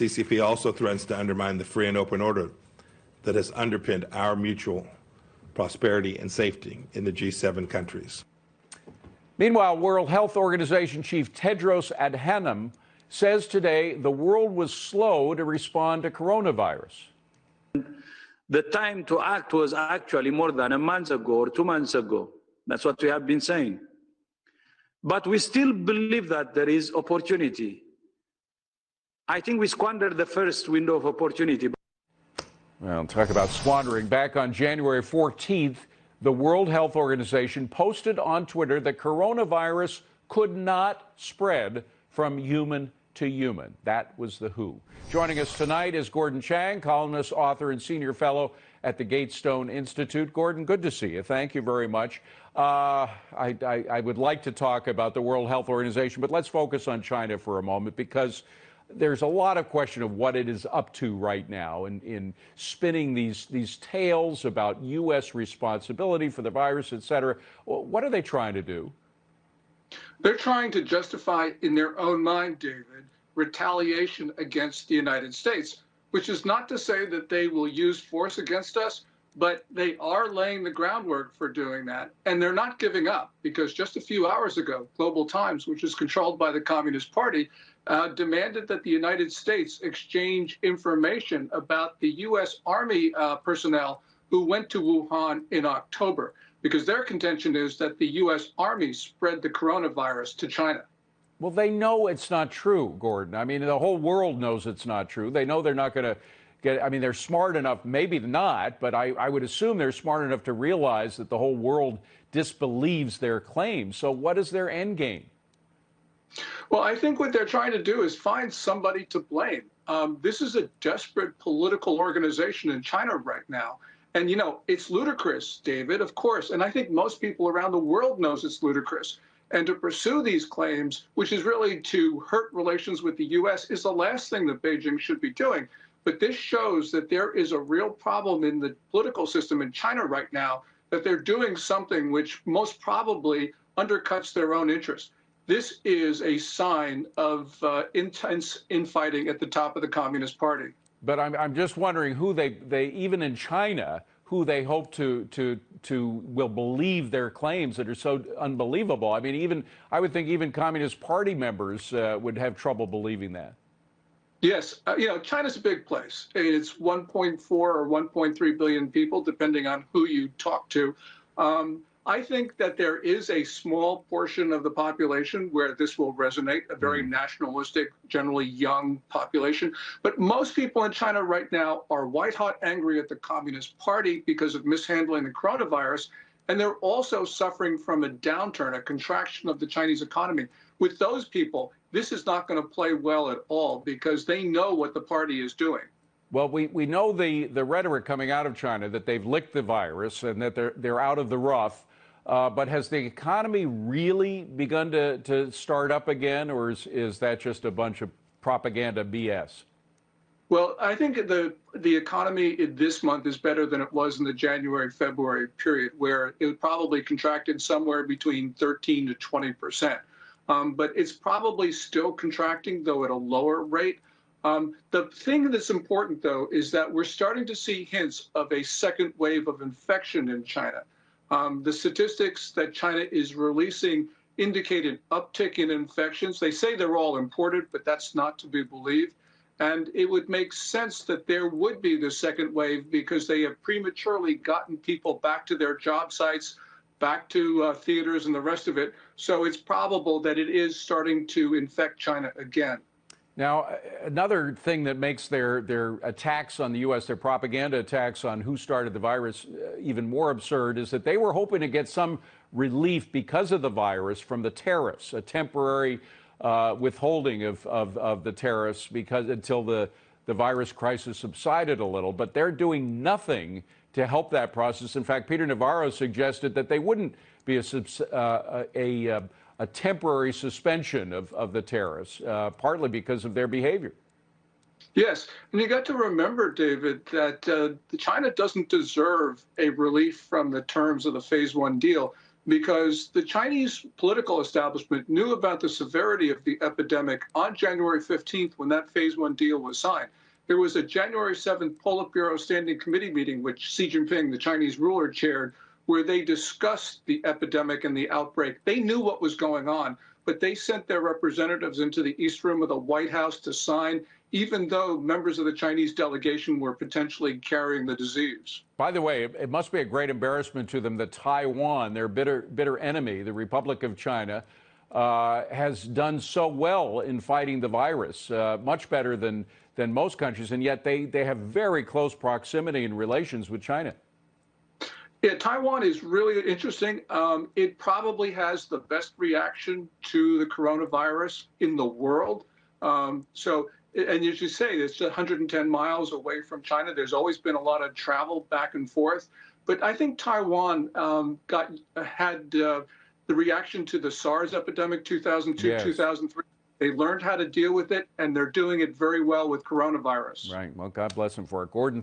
CCP also threatens to undermine the free and open order that has underpinned our mutual prosperity and safety in the G7 countries. Meanwhile, World Health Organization Chief Tedros Adhanom says today the world was slow to respond to coronavirus. The time to act was actually more than a month ago or 2 months ago. That's what we have been saying. But we still believe that there is opportunity. I think we squandered the first window of opportunity. Well, talk about squandering. Back on January 14th, the World Health Organization posted on Twitter that coronavirus could not spread from human to human. That was the WHO. Joining us tonight is Gordon Chang, columnist, author, and senior fellow at the Gatestone Institute. Gordon, good to see you. Thank you very much. I would like to talk about the World Health Organization, but let's focus on China for a moment, because there's a lot of question of what it is up to right now in spinning these tales about U.S. responsibility for the virus, et cetera. What are they trying to do? They're trying to justify in their own mind, David, retaliation against the United States, which is not to say that they will use force against us, but they are laying the groundwork for doing that. And they're not giving up, because just a few hours ago, Global Times, which is controlled by the Communist Party, demanded that the United States exchange information about the U.S. Army personnel who went to Wuhan in October, because their contention is that the U.S. Army spread the coronavirus to China. Well, they know it's not true, Gordon. I mean, the whole world knows it's not true. They know they're not going to get, I mean, they're smart enough, maybe not, but I would assume they're smart enough to realize that the whole world disbelieves their claims. So what is their end game? Well, I think what they're trying to do is find somebody to blame. This is a desperate political organization in China right now. And, you know, it's ludicrous, David, of course. And I think most people around the world knows it's ludicrous. And to pursue these claims, which is really to hurt relations with the U.S., is the last thing that Beijing should be doing. But this shows that there is a real problem in the political system in China right now, that they're doing something which most probably undercuts their own interests. This is a sign of intense infighting at the top of the Communist Party. But I'm just wondering who they even in China, who they hope to will believe their claims that are so unbelievable. I mean, I would think even Communist Party members would have trouble believing that. Yes, you know, China's a big place. It's 1.4 or 1.3 billion people, depending on who you talk to. I think that there is a small portion of the population where this will resonate, a very nationalistic, generally young population. But most people in China right now are white-hot angry at the Communist Party because of mishandling the coronavirus. And they're also suffering from a downturn, a contraction of the Chinese economy. With those people, this is not going to play well at all, because they know what the party is doing. Well, we know the rhetoric coming out of China that they've licked the virus and that they're out of the rough. But has the economy really begun to start up again, or is that just a bunch of propaganda BS? Well, I think the economy this month is better than it was in the January-February period, where it probably contracted somewhere between 13 to 20%. But it's probably still contracting, though at a lower rate. The thing that's important, though, is that we're starting to see hints of a second wave of infection in China. The statistics that China is releasing indicate an uptick in infections. They say they're all imported, but that's not to be believed. And it would make sense that there would be the second wave, because they have prematurely gotten people back to their job sites, back to theaters and the rest of it. So it's probable that it is starting to infect China again. Now, another thing that makes their attacks on the U.S., their propaganda attacks on who started the virus, even more absurd, is that they were hoping to get some relief because of the virus from the tariffs, a temporary withholding of the tariffs until the virus crisis subsided a little. But they're doing nothing to help that process. In fact, Peter Navarro suggested that they wouldn't be a temporary suspension of the tariffs, partly because of their behavior. Yes, and you got to remember, David, that China doesn't deserve a relief from the terms of the Phase 1 deal, because the Chinese political establishment knew about the severity of the epidemic on January 15th when that phase 1 deal was signed. There was a January 7th Politburo Standing Committee meeting, which Xi Jinping, the Chinese ruler, chaired, where they discussed the epidemic and the outbreak. They knew what was going on, but they sent their representatives into the East Room of the White House to sign, even though members of the Chinese delegation were potentially carrying the disease. By the way, it must be a great embarrassment to them that Taiwan, their bitter enemy, the Republic of China, has done so well in fighting the virus, much better than most countries, and yet they have very close proximity and relations with China. Yeah, Taiwan is really interesting. It probably has the best reaction to the coronavirus in the world. And as you say, it's 110 miles away from China. There's always been a lot of travel back and forth. But I think Taiwan had the reaction to the SARS epidemic, 2002, yes. 2003. They learned how to deal with it, and they're doing it very well with coronavirus. Right. Well, God bless them for it. Gordon,